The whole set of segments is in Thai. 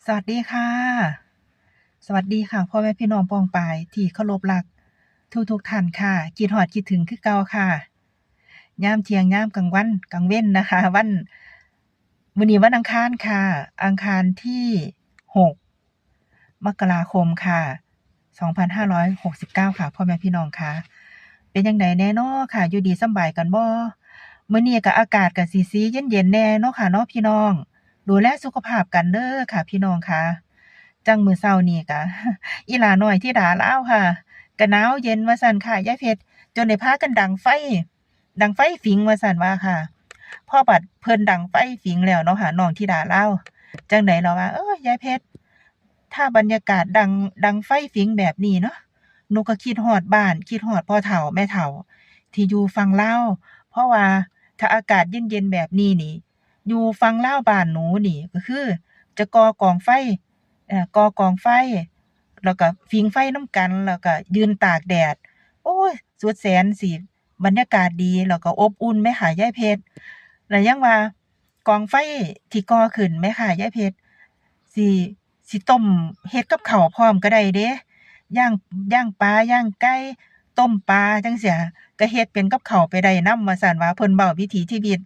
สวัสดีค่ะ สวัสดีค่ะพ่อแม่พี่น้องป้องปายที่เคารพรักทุกท่านค่ะคิดฮอดคิดถึงคือเก่าค่ะยามเที่ยงยามกลางวันกลางเว้นนะคะมื้อนี้วันอังคารค่ะอังคารที่6มกราคมค่ะ2569ค่ะพ่อแม่พี่น้องค่ะเป็นจังไดแน่น้อค่ะอยู่ดีสำบายกันบ่มื้อนี้ก็อากาศก็สิเย็นๆแน่เนาะค่ะเนาะพี่น้องดูแลสุขภาพกันเด้อค่ะพี่น้องค่ะจังมื้อเช้านี้ก็ อีหลาน้อยธิดาลาวค่ะก็หนาวเย็นว่าซั่นค่ะยายเพชรจนได้พากันดังไฟฝิงว่าซั่นว่าค่ะพอบัดเพิ่นดังไฟฝิงแล้วเนาะค่ะน้องธิดาลาวจั่งใดเลาว่าเออยายเพชรถ้าบรรยากาศดังไฟฝิงแบบนี้เนาะหนูก็คิดฮอดบ้านคิดฮอดพ่อเฒ่าแม่เฒ่าที่อยู่ฝั่งลาวเพราะว่าถ้าอากาศเย็นๆแบบนี้นี่อยู่ฝั่งลาวบ้านหนูนี่ก็คือจะก่อกองไฟก่อกองไฟ แล้วก็ผิงไฟนำกันแล้วก็ยืนตากแดดโอ๊ยสุดแสนสิบรรยากาศดีแล้วก็อบอุ่นแหมค่ะยายเพชรแล้วยังว่ากองไฟที่ก่อขึ้นแหมค่ะยายเพชรสิสิต้มเฮ็ดกับข้าวพร้อมก็ได้เดะย่างปลาย่างไก่ต้มปลาจั่งซี้ก็เฮ็ดเป็นกับข้าวไปได้นำว่าซั่นว่าเพิ่นเว้าวิถีชีวิต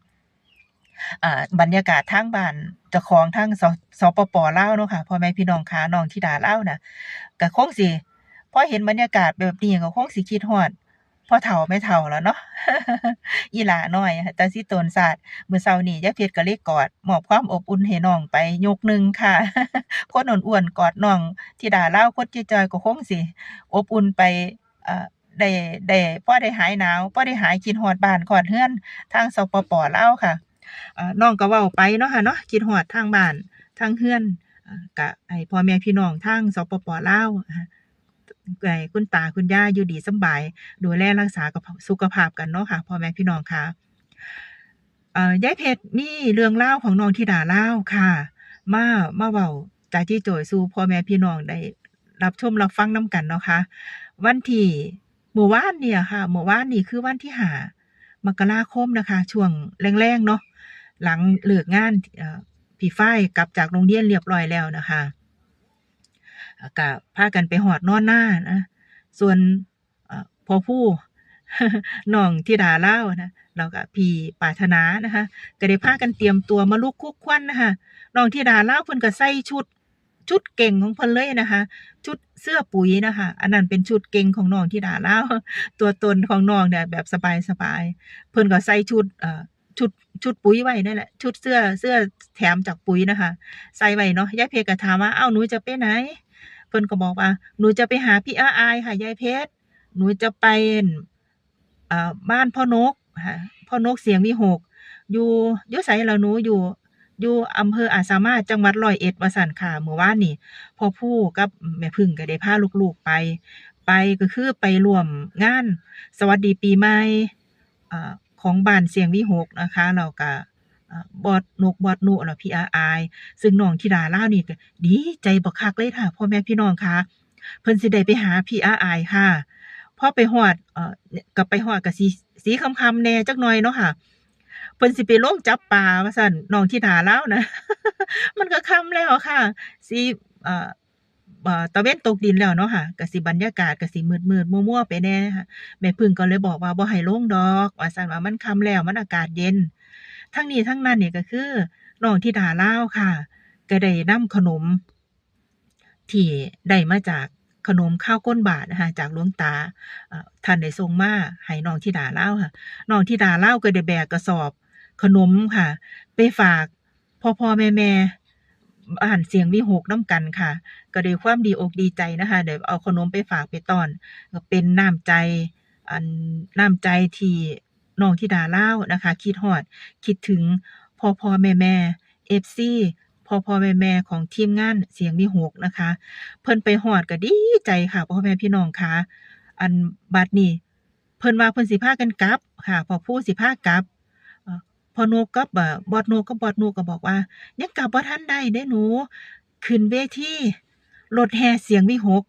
บรรยากาศทางบ้านเจ้าของทางสปปลาวเนาะค่ะพ่อแม่พี่น้องค่ะน้องธิดาลาวน่ะก็คงสิพอเห็นบรรยากาศแบบนี้ก็คงสิคิดฮอดพ่อเฒ่าแม่เฒ่าล่ะเนาะอีหลาน้อยตาสิโตนศาสตร์มื้อเช้านี้ยายเพชรก็เลยกอดมอบความอบอุ่นให้น้องไปยกหนึ่งค่ะคนอ้วนๆกอดน้องธิดาลาวคนจ้อยๆก็คงสิอบอุ่นไปได้พอได้หายหนาวพอได้หายคิดฮอดบ้านฮอดเรือนทางสปปลาวค่ะ น้องก็เว้าไปเนาะค่ะเนาะคิดฮอดทางบ้านทางเรือนก็ให้พ่อแม่พี่น้องทางสปปลาวให้คุณตาคุณยายอยู่ดีสำบายดูแลรักษากับสุขภาพกันเนาะค่ะพ่อแม่พี่น้องค่ะยายเพชรมีเรื่องราวของน้องธิดาลาวค่ะมาเว้าจากจี้โจยสู่พ่อแม่พี่น้องได้รับชมรับฟังนำกันเนาะค่ะวันที่เมื่อวานเนี่ยค่ะเมื่อวานนี้คือวันที่5มกราคมนะคะช่วงแลงๆเนาะ หลังเลิกงานพี่ฝ้ายกลับจากโรงเรียนเรียบร้อยแล้วนะคะก็พากันไปฮอดนอนนานะส่วนพ่อผู้น้องธิดาลาวนะแล้วก็พี่ปรารถนานะคะก็ได้พากันเตรียมตัวมาลุกคุกควันนะคะน้องธิดาลาวเพิ่นก็ใส่ชุดเก่งของเพิ่นเลยนะคะชุดเสื้อปุ๋ยนะคะอันนั้นเป็นชุดเก่งของน้องธิดาลาวตัวตนของน้องเนี่ยแบบสบายๆเพิ่นก็ใส่ชุดชุดปุ๋ยไว้นั่นแหละชุดเสื้อแถมจากปุ๋ยนะคะใส่ไว้เนาะยายเพชรก็ถามว่าอ้าวหนูจะไปไหนเพิ่นก็บอกว่าหนูจะไปหาพี่อ้ายค่ะยายเพชรหนูจะไปบ้านพ่อนกค่ะพ่อนกเสียงวิหกอยู่ไสล่ะหนูอยู่อำเภออาจสามารถจังหวัดร้อยเอ็ดว่าซั่นค่ะเมื่อวานนี้พ่อผู้กับแม่พึ่งก็ได้พาลูกๆไปก็คือไปร่วมงานสวัสดีปีใหม่อ่าของบ้านเสียงวิหกนะคะแล้วก็บอสนุแล้วพี่อาอายซึ่งน้องธิดาลาวนี่ก็ดีใจบักคักเลยค่ะพ่อแม่พี่น้องค่ะเพิ่นสิได้ไปหาพี่อาอายค่ะพอไปฮอดก็ไปฮอดก็สิค่ำๆแหน่จักหน่อยเนาะค่ะเพิ่นสิไปลงจับปลาว่าซั่นน้องธิดาลาวนะมันก็ค่ำแล้วค่ะสิเอ่อตะเวนตกดินแล้วเนาะค่ะก็สิบรรยากาศก็สิมืดๆมัวๆไปแหน่ค่ะแม่พึ่งก็เลยบอกว่าบ่ให้ลงดอกว่าซั่นว่ามันค่ำแล้วมันอากาศเย็น ทั้งนี้ทั้งนั้นนี่ก็คือน้องธิดาลาวค่ะก็ได้นำขนมที่ได้มาจากขนมข้าวก้นบาทนะคะจากหลวงตาท่านได้ส่งมาให้น้องธิดาลาวค่ะน้องธิดาลาวก็ได้แบกกระสอบขนมค่ะไปฝากพ่อๆแม่ๆบ้านเสียงวิหกนำกันค่ะก็ด้วยความดีอกดีใจนะคะได้เอาขนมไปฝากไปต้อนก็เป็นน้ำใจอันน้ำใจที่น้องธิดาลาวนะคะคิดฮอด คิดถึงพ่อแม่ๆ FC พ่อแม่ๆของทีมงานเสียงวิหกนะคะเพิ่นไปฮอดก็ดีใจค่ะพ่อแม่พี่น้องค่ะอันบัดนี้เพิ่นว่าเพิ่นสิพากันกลับค่ะพ่อผู้สิพากลับพ่อนกกับบอสนกก็บอกว่ายังกลับบ่ทันได้เด้หนูขึ้นเวทีรถแห่เสียงวิหก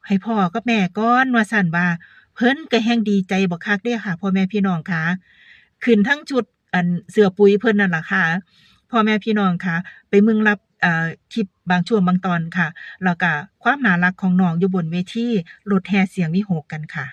ให้พ่อกับแม่ก่อนว่าซั่นว่าเพิ่นก็แฮ่งดีใจบักคักเดะค่ะพ่อแม่พี่น้องค่ะ ขึ้นทั้งชุดอันเสื้อปุ๋ยเพิ่นนั่นล่ะค่ะพ่อแม่พี่น้องค่ะไป คลิปบางช่วงบางตอนค่ะแล้วก็ความน่ารักของน้องอยู่บนเวทีรถแห่เสียงวิหกกันค่ะ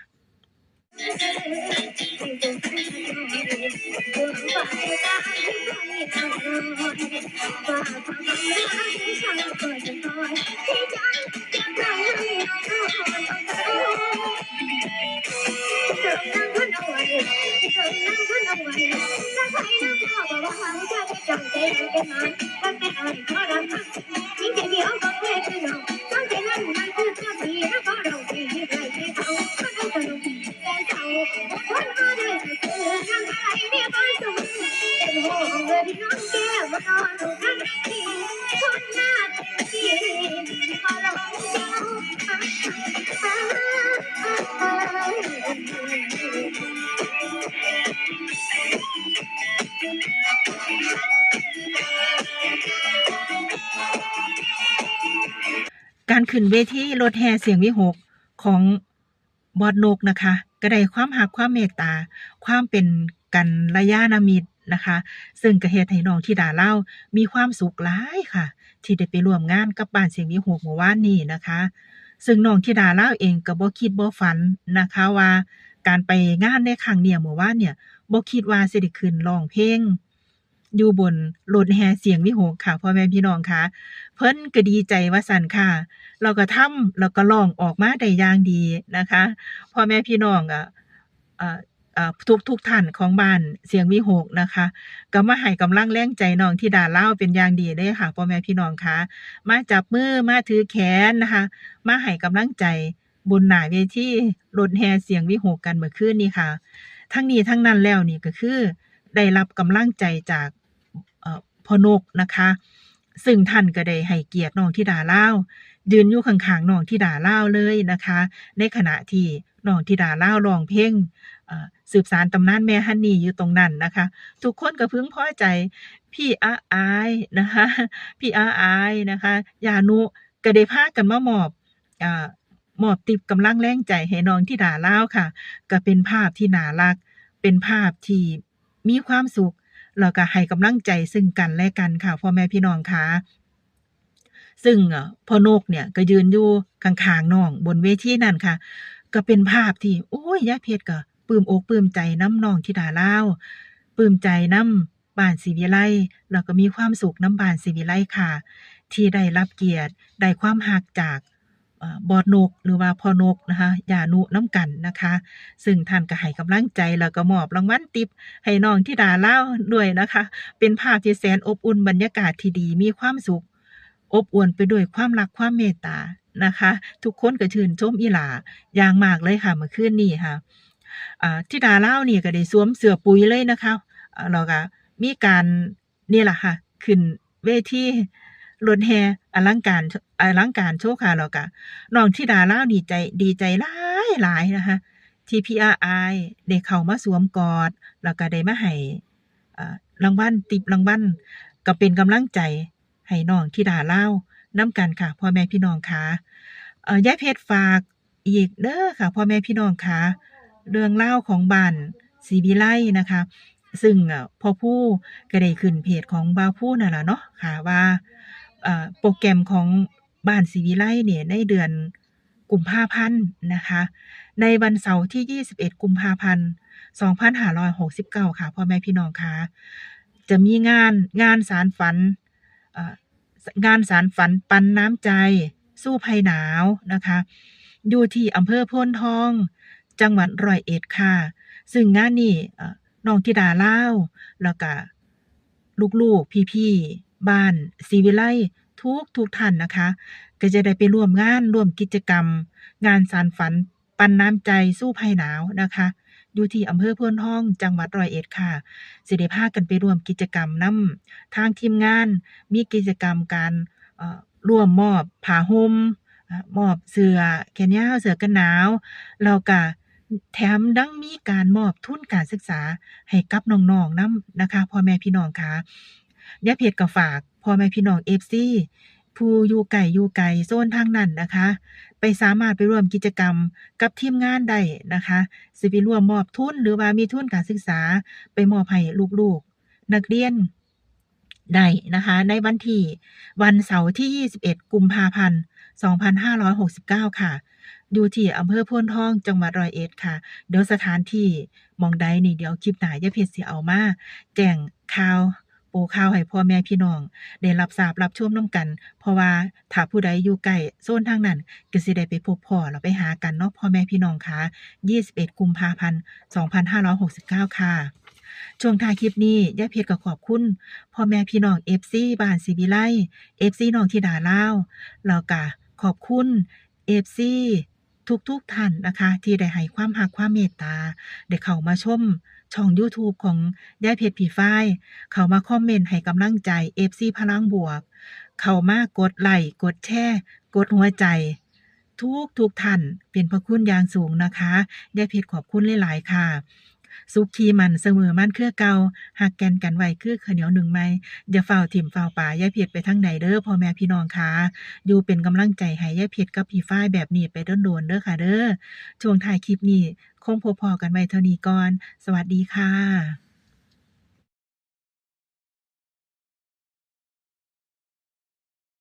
การขึ้นเวทีรถแห่เสียงวิหกของบอสนกนะคะก็ได้ความรักความเมตตาความเป็นกัลยาณมิตรนะคะซึ่งก็เฮ็ดให้น้องธิดาเรามีความสุขหลายค่ะที่ได้ไปร่วมงานกับบ้านเสียงวิหกเมื่อวานนี้นะคะซึ่งน้องธิดาเราเองก็บ่คิดบ่ฝันนะคะว่าการไปงานในครั้งเนี้ยเมื่อวานเนี่ยบ่คิดว่าสิได้ขึ้นร้องเพลงอยู่บนรถแห่เสียงวิหกค่ะพ่อแม่พี่น้องค่ะเพิ่นก็ดีใจว่าซั่นค่ะ เราก็ทำแล้วก็ร้องออกมาได้อย่างดีนะคะพ่อแม่พี่น้องเอ่อทุกท่านของบ้านเสียงวิหกนะคะก็มาให้กำลังแรงใจน้องธิดาลาวเป็นอย่างดีเลยค่ะพ่อแม่พี่น้องคะมาจับมือมาถือแขนนะคะมาให้กำลังใจบนหน้าเวทีรถแห่เสียงวิหกกันเมื่อคืนนี้ค่ะทั้งนี้ทั้งนั้นแล้วนี่ก็คือได้รับกำลังใจจากพ่อนกนะคะซึ่งท่านก็ได้ให้เกียรติน้องธิดาลาว ยืนอยู่ข้างๆน้องธิดาลาวเลยนะคะในขณะที่น้องธิดาลาวร้องเพลงสืบสานตำนานแม่ฮันนี่อยู่ตรงนั้นนะคะทุกคนก็พึงพอใจพี่อาอายนะคะพี่อาอายนะคะย่านุก็ได้พากันมามอบอ่ามอบติปกำลังแรงใจให้น้องธิดาลาวค่ะก็เป็นภาพที่น่ารักเป็นภาพที่มีความสุขแล้วก็ให้กำลังใจซึ่งกันและกันค่ะพ่อแม่พี่น้องค่ะ ซึ่งพ่อนกเนี่ยก็ยืนอยู่ข้างๆน้องบนเวทีนั่นค่ะก็เป็นภาพที่โอ้ยยายเพชรก็ปลื้มอกปลื้มใจนำน้องธิดาลาวปลื้มใจนำบ้านศรีวิไลแล้วก็มีความสุขนำบ้านศรีวิไลค่ะที่ได้รับเกียรติได้ความรักจากบอสนกหรือว่าพ่อนกนะคะย่านุนำกันนะคะซึ่งท่านก็ให้กำลังใจแล้วก็มอบรางวัลทิปให้น้องธิดาลาวด้วยนะคะเป็นภาพที่แสนอบอุ่นบรรยากาศที่ดีมีความสุข อบอวลไปด้วยความรักความเมตตานะคะทุกคนก็ชื่นชมอีหลาอย่างมากเลยค่ะเมื่อคืนนี้ค่ะธิดาลาวนี่ก็ได้สวมเสื้อปุ๋ยเลยนะคะแล้วก็มีการนี่ล่ะค่ะขึ้นเวทีรถแห่อลังการโชว์ค่ะแล้วก็น้องธิดาลาวนี่ดีใจหลายๆนะคะที่พี่อาอายได้เข้ามาสวมกอดแล้วก็ได้มาให้อ่ารางวัลติปรางวัลก็เป็นกำลังใจ ให้น้องธิดาลาวนำกันค่ะพ่อแม่พี่น้องค่ะยายเพชรฝากอีกเด้อค่ะพ่อแม่พี่น้องค่ะเรื่องราวของบ้านศรีวิไลนะคะซึ่งพ่อผู้ก็ได้ขึ้นเพจของบ่าวผู้นั่นล่ะเนาะค่ะว่าโปรแกรมของบ้านศรีวิไลเนี่ยในเดือนกุมภาพันธ์นะคะในวันเสาร์ที่21กุมภาพันธ์2569ค่ะพ่อแม่พี่น้องค่ะจะมีงานสานฝัน เอ่องานสานฝันปันน้ำใจสู้ภัยหนาวนะคะอยู่ที่อำเภอโพนทองจังหวัดร้อยเอ็ดค่ะซึ่งงานนี้น้องธิดาลาวแล้วก็ลูกๆพี่ๆบ้านศรีวิไลทุกท่านนะคะก็จะได้ไปร่วมงานร่วมกิจกรรมงานสานฝันปันน้ำใจสู้ภัยหนาวนะคะอยู่ที่อำเภอโพนทองจังหวัดร้อยเอ็ดค่ะสิได้พากันไปร่วมกิจกรรมนำทางทีมงาน มีกิจกรรมการร่วมมอบผ้าห่มมอบเสื้อแขนยาวเสื้อกันหนาวแล้วก็แถมยังมีการมอบทุนการศึกษาให้กับน้องๆนำนะคะพ่อแม่พี่น้องค่ะยายเพชรก็ฝากพ่อแม่พี่น้อง FC ผู้อยู่ไกลโซนทางนั้นนะคะไปสามารถไปร่วมกิจกรรมกับทีมงานได้นะคะสิไปร่วมมอบทุนหรือว่ามีทุนการศึกษาไปมอบให้ลูกๆนักเรียน ได้นะคะในวันเสาร์ที่21กุมภาพันธ์2569ค่ะอยู่ที่อำเภอโพนทองจังหวัดร้อยเอ็ดค่ะเดี๋ยวสถานที่หม้องใดนี่เดี๋ยวคลิปหน้ายายเพชรสิเอามาแจ้งข่าวโปรข่าวให้พ่อแม่พี่น้องได้รับทราบรับชมนำกันเพราะว่าถ้าผู้ใดอยู่ใกล้โซนทางนั้นก็สิได้ไปพบพ้อแล้วไปหากันเนาะพ่อแม่พี่น้องค่ะ21กุมภาพันธ์2569ค่ะช่วงท้ายคลิปนี้ยายเพชรก็ขอบคุณ พ่อแม่พี่น้อง FC บ้านศรีวิไล FC น้องธิดาลาวแล้วก็ขอบคุณ FC ทุกท่านนะคะที่ได้ให้ความรักความเมตตาได้เข้ามาชมช่องยูทูบของยายเพชรผีฝ้ายเข้ามาคอมเมนต์ให้กำลังใจ FC พลังบวกเข้ามากดไลค์กดแชร์กดหัวใจทุกท่านเป็นพระคุณอย่างสูงนะคะยายเพชรขอบคุณหลายๆค่ะ สุขีมันเสมอมันคือเก่าหักแกนกันไว้คือข้าวเหนียวหนึ่งไม้อย่าฟ้าวถิ่มฟ้าวป่าอย่าเพียดไปทางใดเด้อพ่อแม่พี่น้องค่ะอยู่เป็นกำลังใจให้ยายเพชรกับพี่ฝ้ายแบบนี้ไปโดนๆเด้อค่ะเด้อช่วงท้ายคลิปนี้คงพอๆกันไว้เท่านี้ก่อนสวัสดีค่ะ